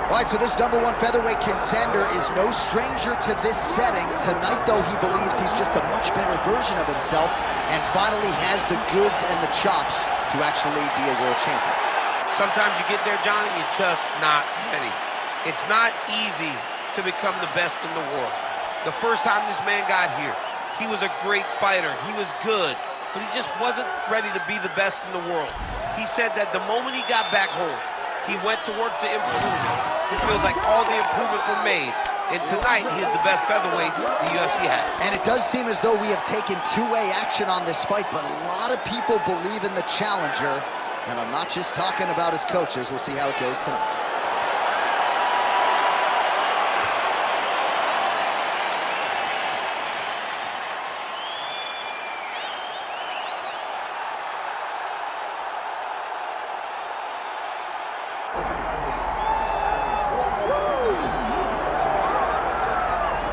All right, so this #1 featherweight contender is no stranger to this setting. Tonight, though, he believes he's just a much better version of himself and finally has the goods and the chops to actually be a world champion. Sometimes you get there, Johnny, you're just not ready. It's not easy to become the best in the world. The first time this man got here, he was a great fighter. He was good, but he just wasn't ready to be the best in the world. He said that the moment he got back home, he went to work to improve it. He feels like all the improvements were made. And tonight, he is the best featherweight the UFC has. And it does seem as though we have taken two-way action on this fight, but a lot of people believe in the challenger. And I'm not just talking about his coaches. We'll see how it goes tonight.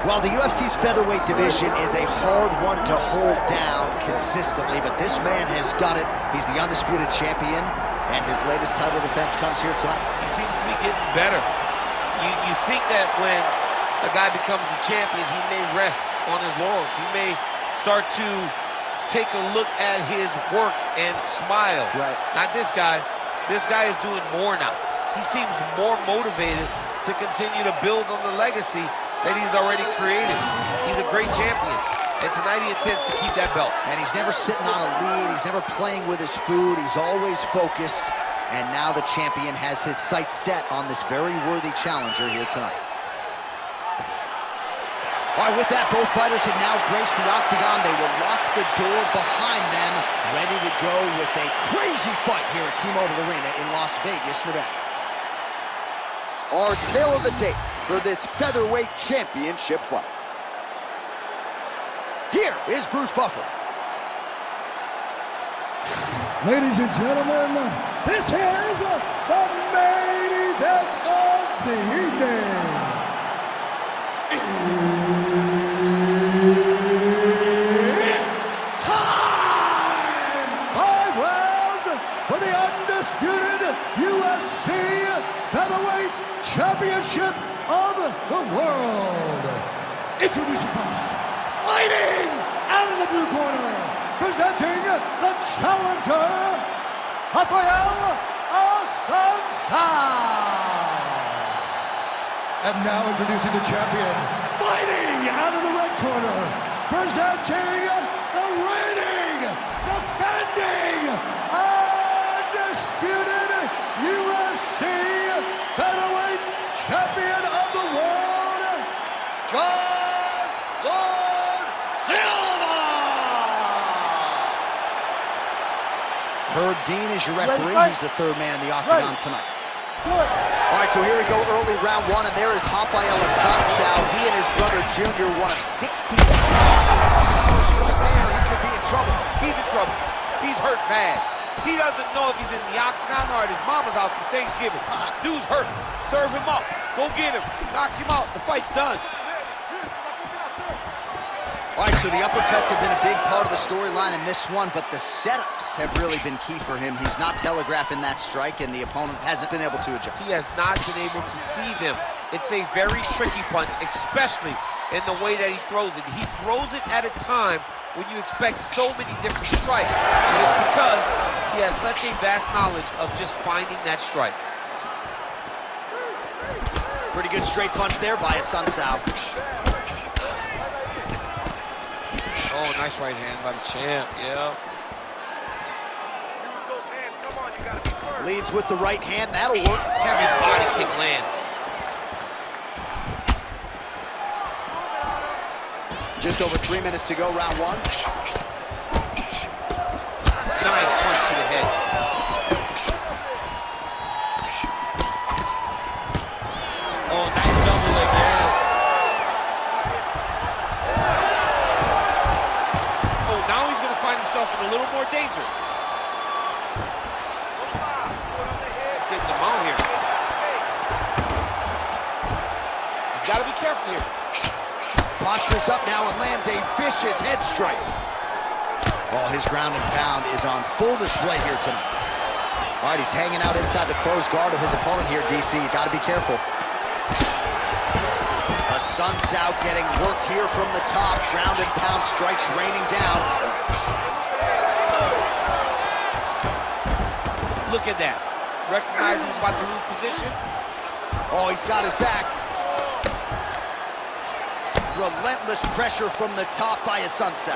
Well, the UFC's featherweight division is a hard one to hold down consistently, but this man has done it. He's the undisputed champion, and his latest title defense comes here tonight. He seems to be getting better. You think that when a guy becomes a champion, he may rest on his laurels. He may start to take a look at his work and smile. Right. Not this guy. This guy is doing more now. He seems more motivated to continue to build on the legacy that he's already created. He's a great champion, and tonight he intends to keep that belt. And he's never sitting on a lead. He's never playing with his food. He's always focused, and now the champion has his sights set on this very worthy challenger here tonight. All right, with that, both fighters have now graced the octagon. They will lock the door behind them, ready to go with a crazy fight here at T-Mobile Arena in Las Vegas, Nevada. Our tale of the tape for this featherweight championship fight. Here is Bruce Buffer. Ladies and gentlemen, this is the main event of the evening. It's time! 5 rounds for the undisputed UFC featherweight championship of the world. Introducing first, fighting out of the blue corner, presenting the challenger, Raphael Assuncao. And now introducing the champion, fighting out of the red corner, presenting the reigning, defending, undisputed UFC featherweight champion of the world, Silva! Herb Dean is your referee. He's the third man in the octagon tonight. All right, so here we go, early round one, and there is Raphael Assuncao. He and his brother Junior, one of 16. It's just there. He could be in trouble. He's in trouble. He's hurt bad. He doesn't know if he's in the octagon or at his mama's house for Thanksgiving. Dude's hurt. Serve him up. Go get him. Knock him out. The fight's done. All right, so the uppercuts have been a big part of the storyline in this one, but the setups have really been key for him. He's not telegraphing that strike, and the opponent hasn't been able to adjust. He has not been able to see them. It's a very tricky punch, especially in the way that he throws it. He throws it at a time when you expect so many different strikes. And it's because he has such a vast knowledge of just finding that strike. Pretty good straight punch there by Assuncao. Oh, nice right hand by the champ, yeah. Use those hands, come on, you gotta be firm. Leads with the right hand, that'll work. Heavy body kick lands. Just over 3 minutes to go, round one. Nice punch to the head. Oh, nice double leg, yes. Oh, now he's going to find himself in a little more danger. Getting the mount here. He's got to be careful here. Postures up now and lands a vicious head strike. Oh, his ground and pound is on full display here tonight. All right, he's hanging out inside the closed guard of his opponent here, DC. You got to be careful. Assuncao getting worked here from the top. Ground and pound strikes raining down. Look at that. Recognized he was about to lose position. Oh, he's got his back. Relentless pressure from the top by Assuncao.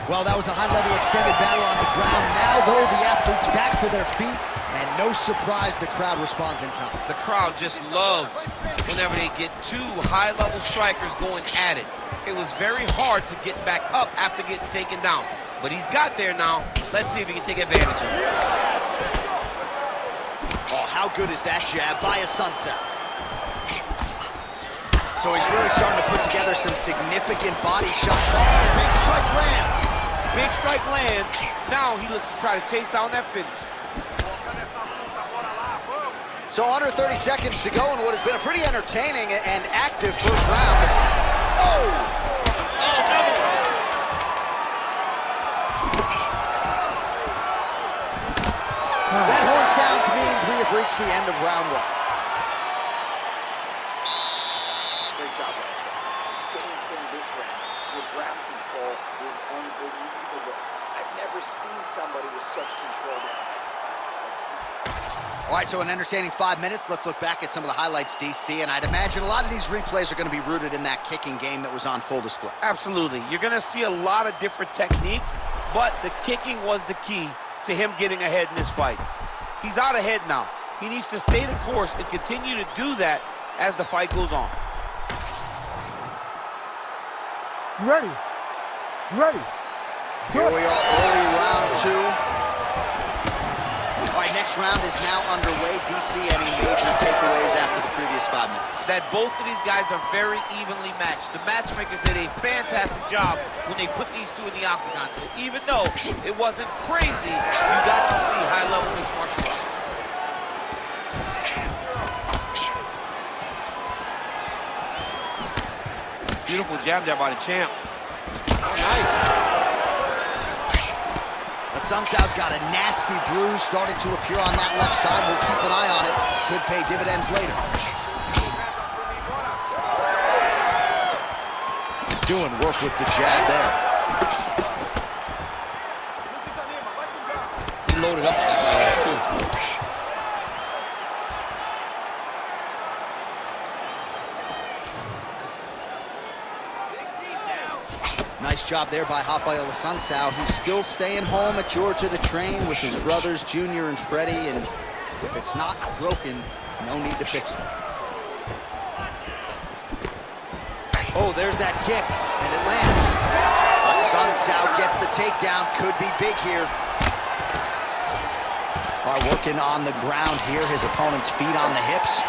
Well, that was a high-level extended battle on the ground. Now, though, the athletes back to their feet, and no surprise the crowd responds in kind. The crowd just loves whenever they get two high-level strikers going at it. It was very hard to get back up after getting taken down. But he's got there now. Let's see if he can take advantage of it. Oh, how good is that jab by Assuncao? So he's really starting to put together some significant body shots. Big strike lands. Big strike lands. Now he looks to try to chase down that finish. So under 30 seconds to go in what has been a pretty entertaining and active first round. Oh! Oh, no! That horn sounds means we have reached the end of round one. Great job, Raphael. Same thing this round. Your ground control is unbelievable. I've never seen somebody with such control down there. All right, so an entertaining 5 minutes. Let's look back at some of the highlights, DC, and I'd imagine a lot of these replays are going to be rooted in that kicking game that was on full display. Absolutely. You're going to see a lot of different techniques, but the kicking was the key to him getting ahead in this fight. He's out ahead now. He needs to stay the course and continue to do that as the fight goes on. You ready? You ready? Here we are, early round two. All right, next round is now underway. DC, any major takeaways after the previous 5 minutes? That both of these guys are very evenly matched. The matchmakers did a fantastic job when they put these two in the octagon. So even though it wasn't crazy, you got to see high-level mixed martial arts. Beautiful jab there by the champ. Nice. Assuncao's got a nasty bruise starting to appear on that left side. We'll keep an eye on it. Could pay dividends later. Doing work with the jab there. He loaded up that way too. Nice job there by Raphael Assuncao. He's still staying home at Georgia to train with his brothers, Junior and Freddie, and if it's not broken, no need to fix it. Oh, there's that kick, and it lands. Assuncao gets the takedown. Could be big here. All right, working on the ground here. His opponent's feet on the hips.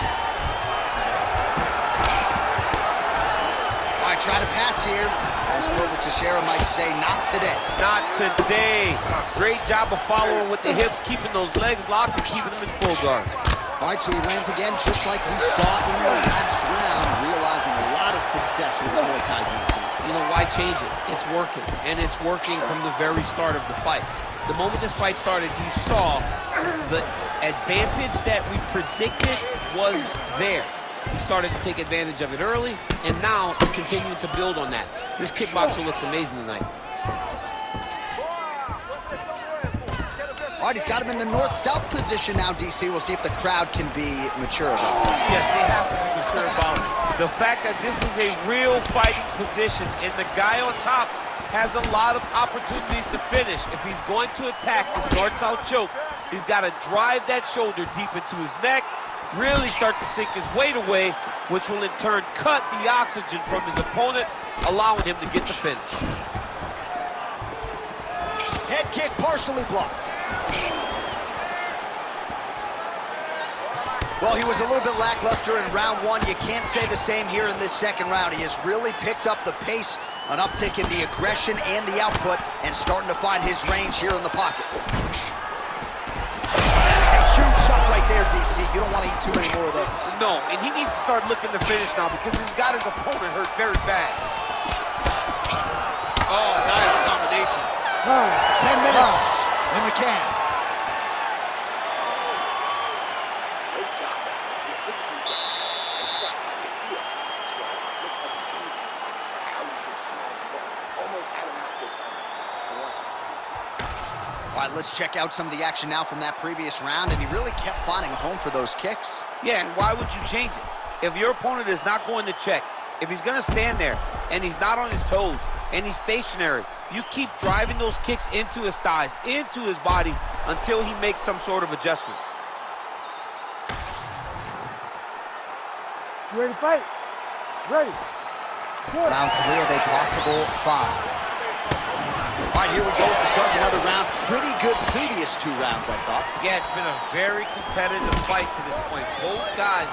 All right, try to pass here. As Glover Teixeira might say, not today. Not today. Great job of following with the hips, keeping those legs locked and keeping them in full guard. All right, so he lands again just like we saw in the last round, realizing a lot of success with his Muay Thai game team. You know, why change it? It's working, and it's working from the very start of the fight. The moment this fight started, you saw the advantage that we predicted was there. He started to take advantage of it early, and now he's continuing to build on that. This kickboxer looks amazing tonight. All right, he's got him in the north-south position now, DC. We'll see if the crowd can be mature about this. Yes, they have to be mature about it. The fact that this is a real fighting position, and the guy on top has a lot of opportunities to finish. If he's going to attack this north-south choke, he's got to drive that shoulder deep into his neck, really start to sink his weight away, which will in turn cut the oxygen from his opponent, allowing him to get the finish. Head kick partially blocked. Well, he was a little bit lackluster in round one. You can't say the same here in this second round. He has really picked up the pace, an uptick in the aggression and the output, and starting to find his range here in the pocket. Huge shot right there, DC. You don't want to eat too many more of those. No, and he needs to start looking to finish now because he's got his opponent hurt very bad. Oh, nice combination. 10 minutes in the can. Let's check out some of the action now from that previous round, and he really kept finding a home for those kicks. Yeah, and why would you change it? If your opponent is not going to check, if he's going to stand there and he's not on his toes and he's stationary, you keep driving those kicks into his thighs, into his body, until he makes some sort of adjustment. You ready to fight? Ready. Good. Round 3 of a possible 5. All right, here we go with the start of another round. Pretty good previous 2 rounds, I thought. Yeah, it's been a very competitive fight to this point. Both guys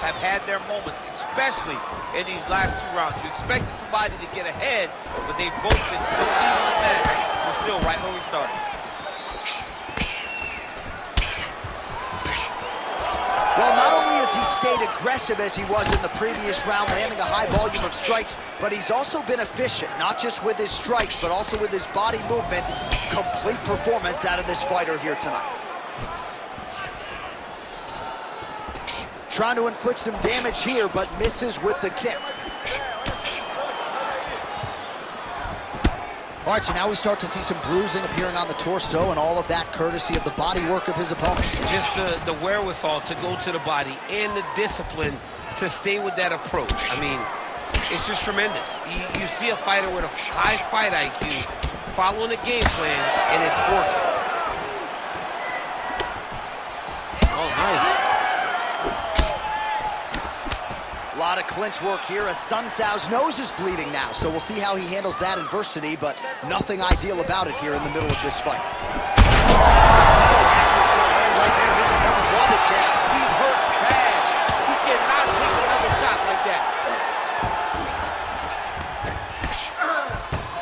have had their moments, especially in these last 2 rounds. You expected somebody to get ahead, but they've both been so evenly matched. We're still right where we started. Well, not only has he stayed aggressive as he was in the previous round, landing a high volume of strikes, but he's also been efficient, not just with his strikes, but also with his body movement. Complete performance out of this fighter here tonight. Trying to inflict some damage here, but misses with the kick. All right, so now we start to see some bruising appearing on the torso, and all of that courtesy of the body work of his opponent. Just the wherewithal to go to the body and the discipline to stay with that approach. I mean, it's just tremendous. You see a fighter with a high fight IQ following a game plan, and it's working. Oh, nice. A lot of clinch work here as Assuncao's nose is bleeding now, so we'll see how he handles that adversity, but nothing ideal about it here in the middle of this fight. Right there, his opponent's wobble check. He's hurt bad. He cannot take another shot like that.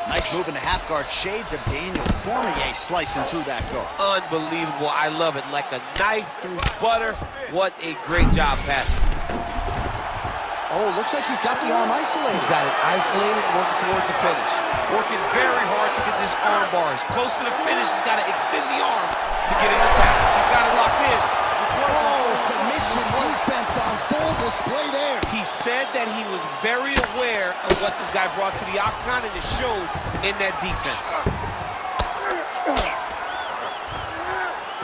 Nice move into half guard. Shades of Daniel Cormier slicing through that guard. Unbelievable. I love it. Like a knife through butter. What a great job passing. Oh, looks like he's got the arm isolated. He's got it isolated, working towards the finish. Working very hard to get this arm bar. He's close to the finish. He's got to extend the arm to get an attack. He's got it locked in. Oh, submission defense on full display there. He said that he was very aware of what this guy brought to the octagon, and it showed in that defense.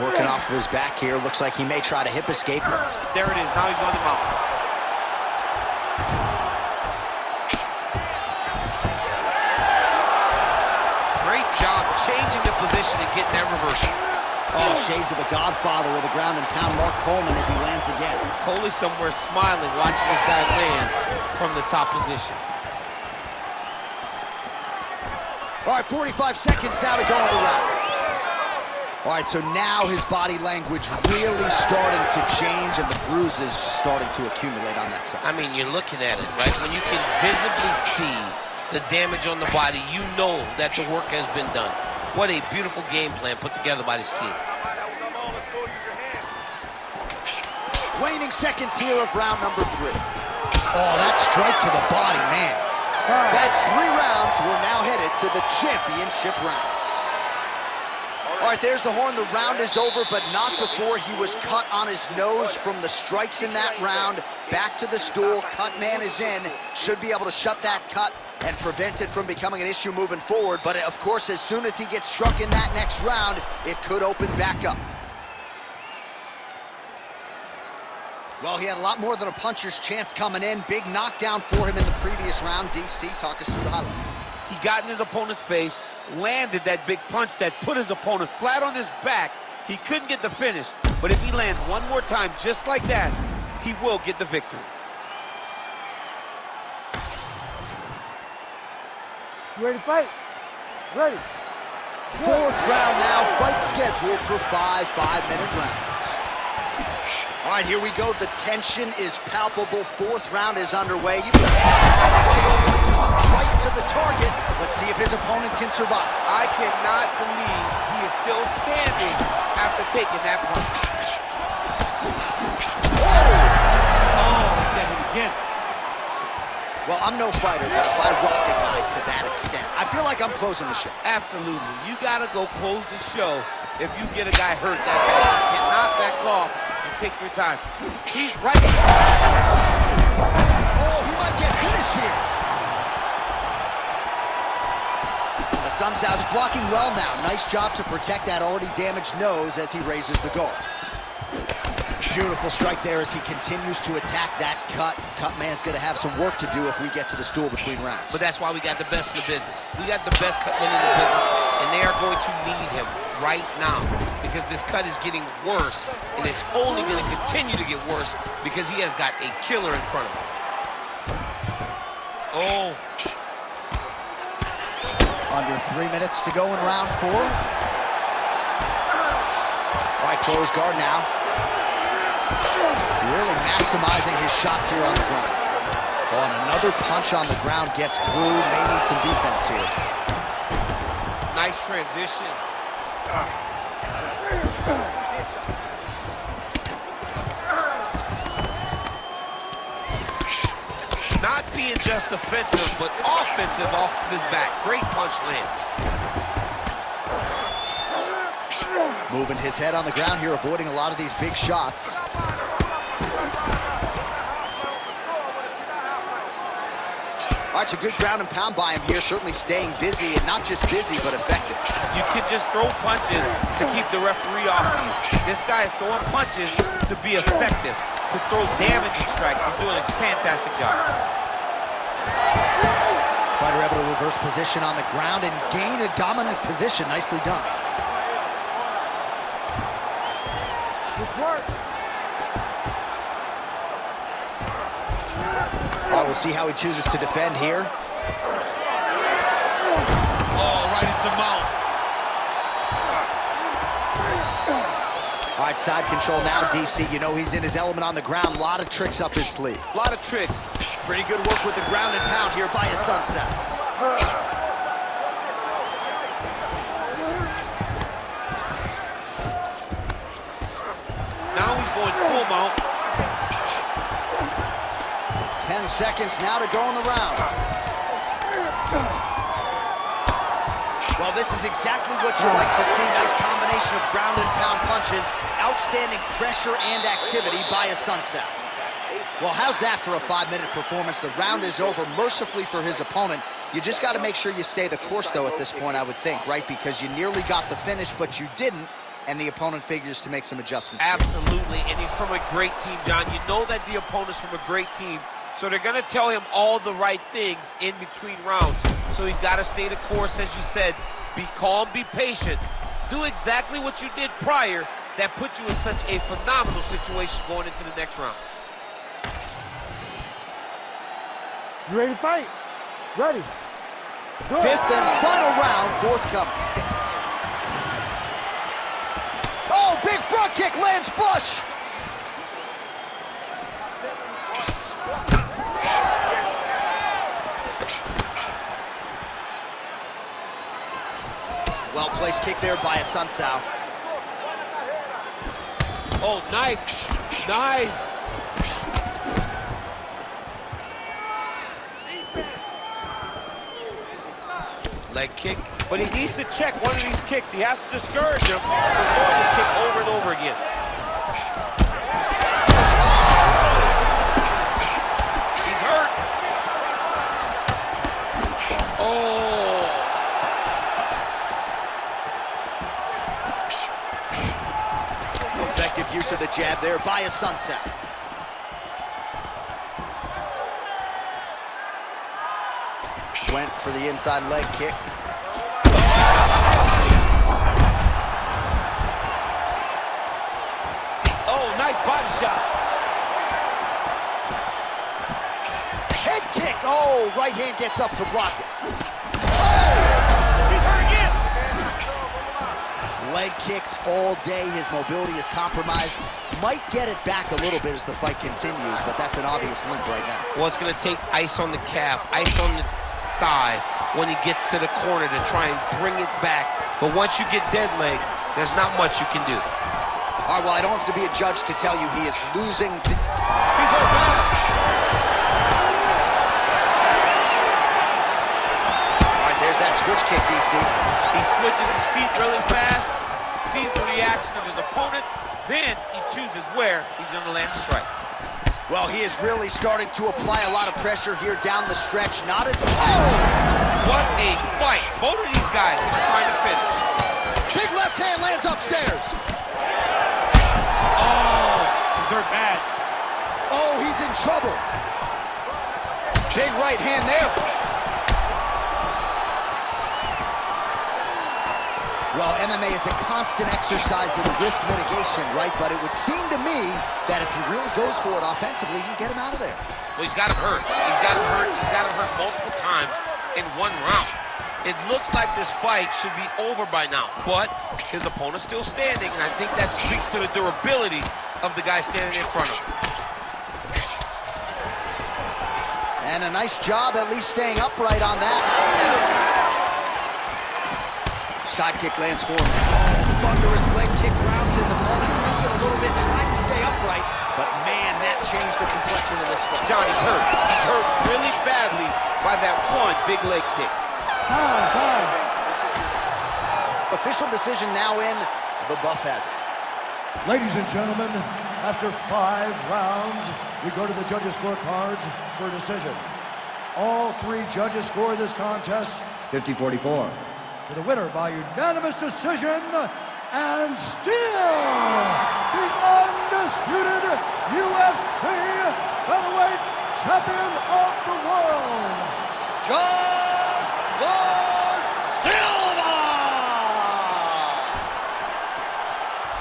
Working off of his back here. Looks like he may try to hip escape. There it is. Now he's on the mount. Great job changing the position and getting that reversal. Oh, shades of the Godfather with a ground and pound Mark Coleman as he lands again. Coley somewhere smiling, watching this guy land from the top position. All right, 45 seconds now to go in the round. All right, so now his body language really starting to change and the bruises starting to accumulate on that side. I mean, you're looking at it, right? When you can visibly see the damage on the body, you know that the work has been done. What a beautiful game plan put together by this team. Waning seconds here of round number 3. Oh, that strike to the body, man. That's 3 rounds. We're now headed to the championship rounds. All right, there's the horn. The round is over, but not before he was cut on his nose from the strikes in that round. Back to the stool. Cut man is in. Should be able to shut that cut and prevent it from becoming an issue moving forward. But, of course, as soon as he gets struck in that next round, it could open back up. Well, he had a lot more than a puncher's chance coming in. Big knockdown for him in the previous round. DC, talk us through the highlight. He got in his opponent's face, landed that big punch that put his opponent flat on his back. He couldn't get the finish, but if he lands one more time just like that, he will get the victory. You ready to fight? Ready. Fourth round now, fight scheduled for 5 5-minute rounds. All right, here we go. The tension is palpable. Fourth round is underway. Right to the target. Let's see if his opponent can survive. I cannot believe he is still standing after taking that punch. Oh, he got him again. Well, I'm no fighter, but if I rock a guy to that extent, I feel like I'm closing the show. Absolutely. You got to go close the show if you get a guy hurt that bad. You cannot back off and take your time. He's right. Oh, he might get finished here. Assuncao blocking well now. Nice job to protect that already damaged nose as he raises the guard. Beautiful strike there as he continues to attack that cut. Cut man's going to have some work to do if we get to the stool between rounds. But that's why we got the best in the business. We got the best cut man in the business, and they are going to need him right now because this cut is getting worse, and it's only going to continue to get worse because he has got a killer in front of him. Oh. Under 3 minutes to go in round 4. All right, close guard now. Really maximizing his shots here on the ground. Oh, and another punch on the ground gets through. May need some defense here. Nice transition. Not being just defensive, but offensive off of his back. Great punch lands. Moving his head on the ground here, avoiding a lot of these big shots. All right, so good ground and pound by him here, certainly staying busy, and not just busy, but effective. You can just throw punches to keep the referee off you. This guy is throwing punches to be effective, to throw damaging strikes. He's doing a fantastic job. Fighter able to reverse position on the ground and gain a dominant position. Nicely done. Good work. All right, we'll see how he chooses to defend here. Oh, right into mount. All right, side control now, DC. You know he's in his element on the ground. A lot of tricks up his sleeve. A lot of tricks. Pretty good work with the ground and pound here by Assuncao. Now he's going full mount. 10 seconds now to go in the round. Well, this is exactly what you like to see. Nice combination of ground and pound punches. Outstanding pressure and activity by Assuncao. Well, how's that for a 5-minute performance? The round is over mercifully for his opponent. You just got to make sure you stay the course, though, at this point, I would think, right? Because you nearly got the finish, but you didn't, and the opponent figures to make some adjustments. Absolutely, and he's from a great team, John. You know that the opponent's from a great team, so they're going to tell him all the right things in between rounds. So he's got to stay the course, as you said. Be calm, be patient. Do exactly what you did prior that put you in such a phenomenal situation going into the next round. You ready to fight? Ready. Go. 5th and final round, forthcoming. Oh, big front kick lands flush. Well-placed kick there by Assuncao. Oh, nice. Nice. Leg kick, but he needs to check one of these kicks. He has to discourage him from throwing this kick over and over again. He's hurt. Oh. Effective use of the jab there by Assuncao. Went for the inside leg kick. Oh, nice body shot. Head kick. Oh, right hand gets up to block it. He's hurt again. Leg kicks all day. His mobility is compromised. Might get it back a little bit as the fight continues, but that's an obvious limp right now. Well, it's going to take ice on the calf, ice on the thigh when he gets to the corner to try and bring it back. But once you get dead leg, there's not much you can do. All right, well, I don't have to be a judge to tell you he is losing. He's hurt bad. All right, there's that switch kick, DC. He switches his feet really fast, sees the reaction of his opponent, then he chooses where he's going to land the strike. Well, he is really starting to apply a lot of pressure here down the stretch. Not as... Oh! What a fight. Both of these guys are trying to finish. Big left hand lands upstairs. Oh, he's hurt bad. Oh, he's in trouble. Big right hand there. Well, MMA is a constant exercise in risk mitigation, right? But it would seem to me that if he really goes for it offensively, he can get him out of there. Well, he's got him hurt. He's got him hurt. He's got him hurt multiple times in one round. It looks like this fight should be over by now, but his opponent's still standing, and I think that speaks to the durability of the guy standing in front of him. And a nice job at least staying upright on that. Side kick lands for him. Oh, thunderous leg kick grounds his opponent. Left it a little bit, tried to stay upright, but man, that changed the complexion of this fight. John, he's hurt. He's hurt really badly by that one big leg kick. Time. Official decision now in. The buff has it. Ladies and gentlemen, after 5 rounds, we go to the judges' scorecards for a decision. All 3 judges score this contest 50-44. For the winner by unanimous decision, and still the undisputed UFC featherweight champion of the world, Silva!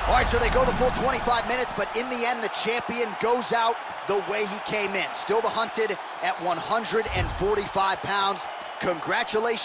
All right, so they go the full 25 minutes, but in the end, the champion goes out the way he came in. Still the hunted at 145 pounds. Congratulations.